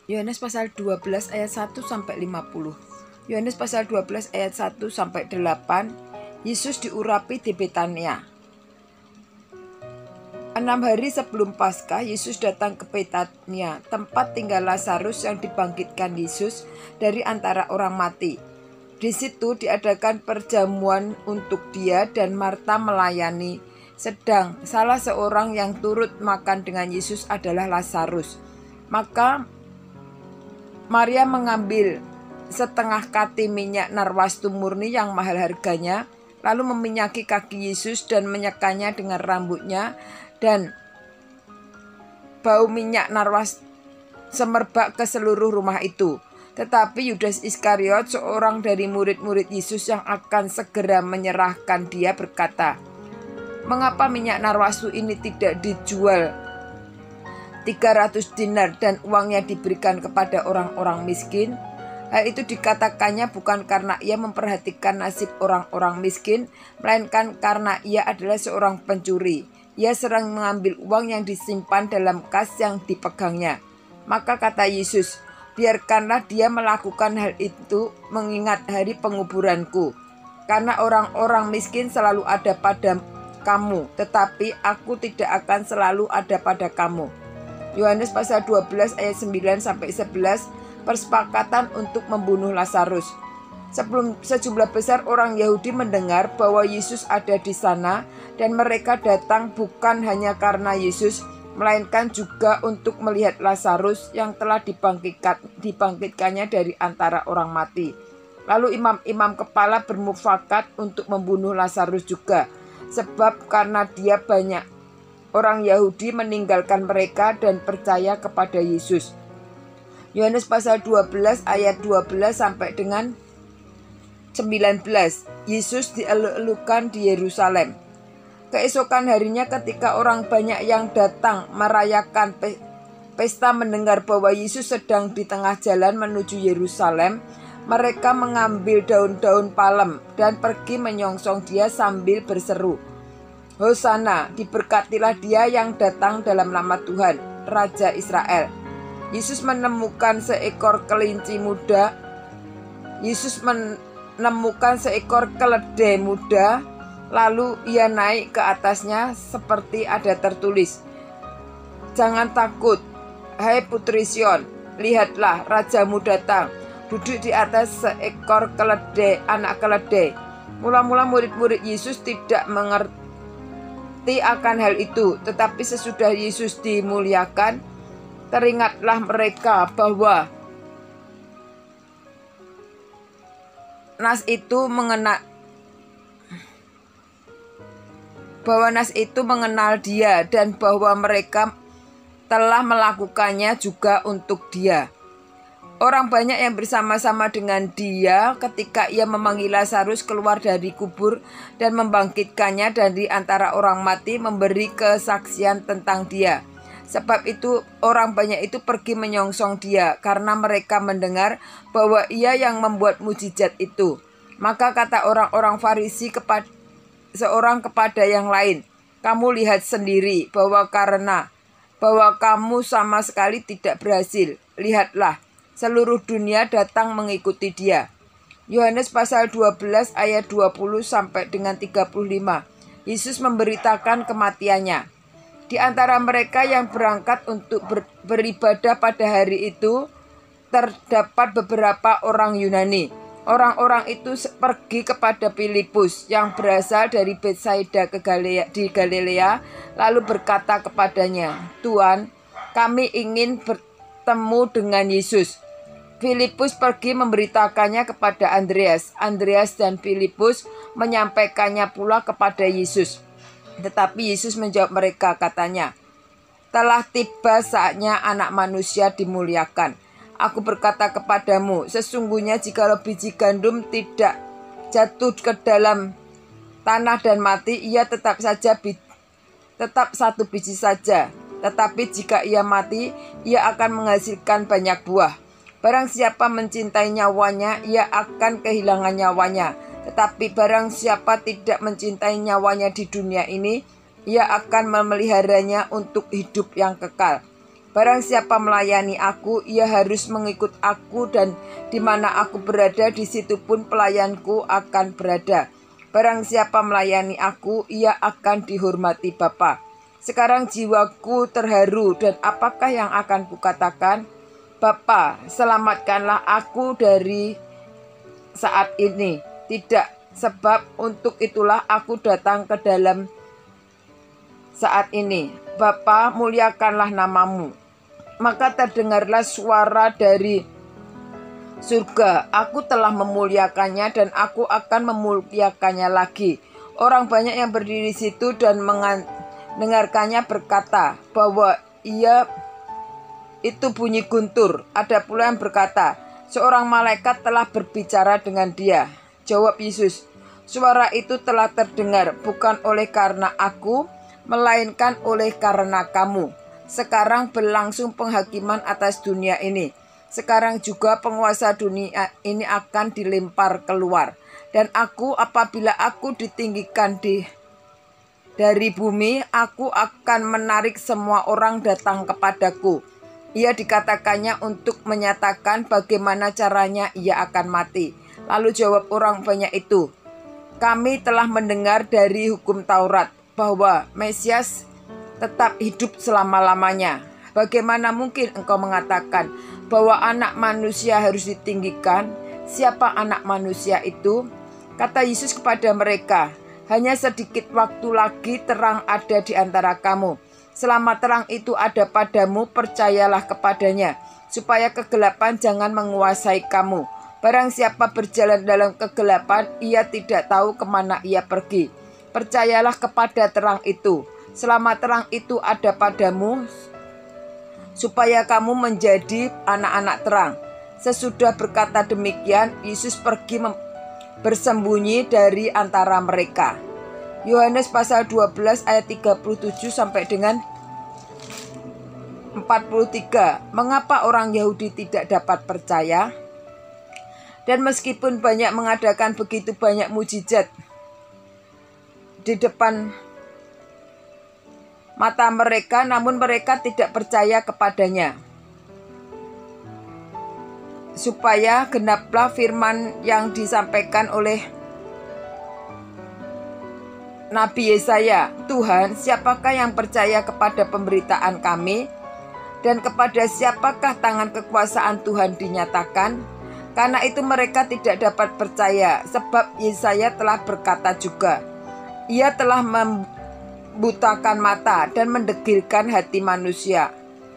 Yohanes pasal 12 ayat 1 sampai 50. Yohanes pasal 12 ayat 1 sampai 8. Yesus diurapi di Betania. 6 hari sebelum Paskah, Yesus datang ke Betania, tempat tinggal Lazarus yang dibangkitkan Yesus dari antara orang mati. Di situ diadakan perjamuan untuk dia dan Marta melayani. Sedang salah seorang yang turut makan dengan Yesus adalah Lazarus. Maka Maria mengambil setengah kati minyak narwastu murni yang mahal harganya, lalu meminyaki kaki Yesus dan menyekanya dengan rambutnya, dan bau minyak narwastu semerbak ke seluruh rumah itu. Tetapi Yudas Iskariot, seorang dari murid-murid Yesus yang akan segera menyerahkan dia, berkata, "Mengapa minyak narwastu ini tidak dijual 300 dinar dan uangnya diberikan kepada orang-orang miskin?" Hal itu dikatakannya bukan karena ia memperhatikan nasib orang-orang miskin, melainkan karena ia adalah seorang pencuri. Ia sering mengambil uang yang disimpan dalam kas yang dipegangnya. Maka kata Yesus, "Biarkanlah dia melakukan hal itu mengingat hari penguburanku. Karena orang-orang miskin selalu ada pada kamu, tetapi aku tidak akan selalu ada pada kamu." Yohanes pasal 12 ayat 9 sampai 11. Persepakatan untuk membunuh Lazarus. Sebelum sejumlah besar orang Yahudi mendengar bahwa Yesus ada di sana, dan mereka datang bukan hanya karena Yesus, melainkan juga untuk melihat Lazarus yang telah dibangkitkannya dari antara orang mati. Lalu imam-imam kepala bermufakat untuk membunuh Lazarus juga, sebab karena dia banyak orang Yahudi meninggalkan mereka dan percaya kepada Yesus. Yohanes pasal 12 ayat 12 sampai dengan 19. Yesus dieluk-elukan di Yerusalem. Keesokan harinya ketika orang banyak yang datang merayakan pesta mendengar bahwa Yesus sedang di tengah jalan menuju Yerusalem, mereka mengambil daun-daun palem dan pergi menyongsong dia sambil berseru, "Hosana, diberkatilah dia yang datang dalam nama Tuhan, Raja Israel." Yesus menemukan seekor kelinci muda. Yesus menemukan seekor keledai muda, lalu ia naik ke atasnya seperti ada tertulis, "Jangan takut, hai putri Sion, lihatlah rajamu datang, duduk di atas seekor keledai, anak keledai." Mula-mula murid-murid Yesus tidak mengerti akan hal itu, tetapi sesudah Yesus dimuliakan, teringatlah mereka bahwa nas itu mengenal dia dan bahwa mereka telah melakukannya juga untuk dia. Orang banyak yang bersama-sama dengan dia ketika ia memanggil Lazarus keluar dari kubur dan membangkitkannya dari antara orang mati memberi kesaksian tentang dia. Sebab itu orang banyak itu pergi menyongsong dia karena mereka mendengar bahwa ia yang membuat mujizat itu. Maka kata orang-orang Farisi seorang kepada yang lain, "Kamu lihat sendiri bahwa kamu sama sekali tidak berhasil. Lihatlah, seluruh dunia datang mengikuti dia." Yohanes pasal 12 ayat 20 sampai dengan 35. Yesus memberitakan kematiannya. Di antara mereka yang berangkat untuk beribadah pada hari itu, terdapat beberapa orang Yunani. Orang-orang itu pergi kepada Filipus yang berasal dari Betsaida di Galilea, lalu berkata kepadanya, "Tuan, kami ingin bertemu dengan Yesus." Filipus pergi memberitakannya kepada Andreas. Andreas dan Filipus menyampaikannya pula kepada Yesus. Tetapi Yesus menjawab mereka, katanya, "Telah tiba saatnya Anak Manusia dimuliakan. Aku berkata kepadamu, sesungguhnya jikalau biji gandum tidak jatuh ke dalam tanah dan mati, ia tetap satu biji saja. Tetapi jika ia mati, ia akan menghasilkan banyak buah. Barang siapa mencintai nyawanya, ia akan kehilangan nyawanya. Tetapi barang siapa tidak mencintai nyawanya di dunia ini, ia akan memeliharanya untuk hidup yang kekal. Barang siapa melayani aku, ia harus mengikut aku, dan di mana aku berada, di situ pun pelayanku akan berada. Barang siapa melayani aku, ia akan dihormati Bapa. Sekarang jiwaku terharu, dan apakah yang akan kukatakan? Bapa, selamatkanlah aku dari saat ini. Tidak, sebab untuk itulah aku datang ke dalam saat ini. Bapa, muliakanlah namamu. Maka terdengarlah suara dari surga, aku telah memuliakannya dan aku akan memuliakannya lagi. Orang banyak yang berdiri di situ dan mendengarkannya berkata bahwa ia itu bunyi guntur. Ada pula yang berkata, seorang malaikat telah berbicara dengan dia. Jawab Yesus, suara itu telah terdengar bukan oleh karena aku, melainkan oleh karena kamu. Sekarang berlangsung penghakiman atas dunia ini. Sekarang juga penguasa dunia ini akan dilempar keluar. Dan aku, apabila aku ditinggikan dari bumi, aku akan menarik semua orang datang kepadaku. Ia dikatakannya untuk menyatakan bagaimana caranya ia akan mati. Lalu jawab orang banyak itu, kami telah mendengar dari hukum Taurat bahwa Mesias tetap hidup selama-lamanya. Bagaimana mungkin engkau mengatakan bahwa anak manusia harus ditinggikan? Siapa anak manusia itu? Kata Yesus kepada mereka, hanya sedikit waktu lagi terang ada di antara kamu. Selama terang itu ada padamu, percayalah kepadanya, supaya kegelapan jangan menguasai kamu. Barang siapa berjalan dalam kegelapan, ia tidak tahu kemana ia pergi. Percayalah kepada terang itu. Selama terang itu ada padamu, supaya kamu menjadi anak-anak terang. Sesudah berkata demikian, Yesus pergi bersembunyi dari antara mereka. Yohanes pasal 12 ayat 37 sampai dengan 43. Mengapa orang Yahudi tidak dapat percaya? Dan meskipun banyak mengadakan begitu banyak mujizat di depan mata mereka, namun mereka tidak percaya kepadanya. Supaya genaplah firman yang disampaikan oleh Nabi Yesaya, Tuhan, siapakah yang percaya kepada pemberitaan kami? Dan kepada siapakah tangan kekuasaan Tuhan dinyatakan? Karena itu mereka tidak dapat percaya, sebab Yesaya telah berkata juga, ia telah membutakan mata dan mendegilkan hati manusia,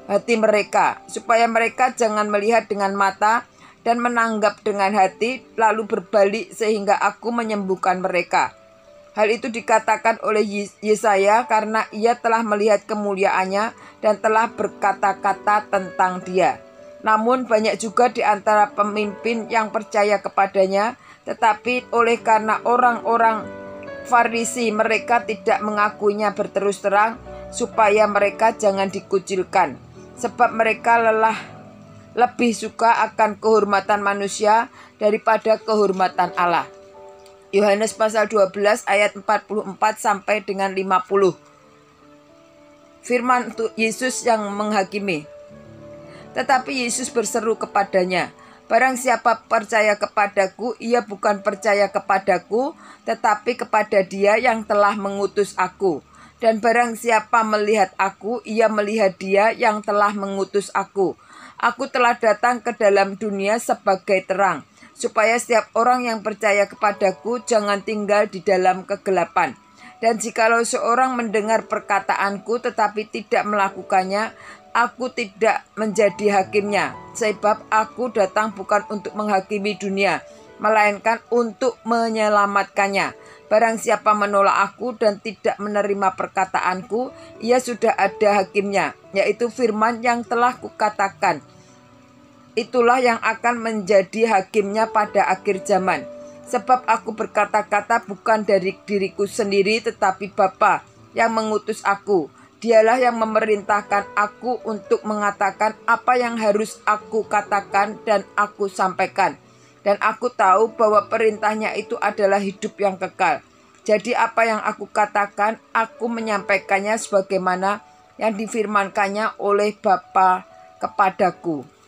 hati mereka, supaya mereka jangan melihat dengan mata dan menanggap dengan hati, lalu berbalik sehingga aku menyembuhkan mereka. Hal itu dikatakan oleh Yesaya karena ia telah melihat kemuliaannya dan telah berkata-kata tentang dia. Namun banyak juga di antara pemimpin yang percaya kepadanya, tetapi oleh karena orang-orang Farisi mereka tidak mengakuinya berterus terang, supaya mereka jangan dikucilkan. Sebab mereka lebih suka akan kehormatan manusia daripada kehormatan Allah. Yohanes pasal 12 ayat 44 sampai dengan 50. Firman Yesus yang menghakimi. Tetapi Yesus berseru kepadanya, barang siapa percaya kepadaku, ia bukan percaya kepadaku, tetapi kepada dia yang telah mengutus aku. Dan barang siapa melihat aku, ia melihat dia yang telah mengutus aku. Aku telah datang ke dalam dunia sebagai terang, supaya setiap orang yang percaya kepadaku jangan tinggal di dalam kegelapan. Dan jikalau seorang mendengar perkataanku tetapi tidak melakukannya, aku tidak menjadi hakimnya, sebab aku datang bukan untuk menghakimi dunia, melainkan untuk menyelamatkannya. Barang siapa menolak aku dan tidak menerima perkataanku, ia sudah ada hakimnya, yaitu firman yang telah kukatakan. Itulah yang akan menjadi hakimnya pada akhir zaman. Sebab aku berkata-kata bukan dari diriku sendiri, tetapi Bapa yang mengutus aku. Dialah yang memerintahkan aku untuk mengatakan apa yang harus aku katakan dan aku sampaikan. Dan aku tahu bahwa perintahnya itu adalah hidup yang kekal. Jadi apa yang aku katakan, aku menyampaikannya sebagaimana yang difirmankannya oleh Bapa kepadaku.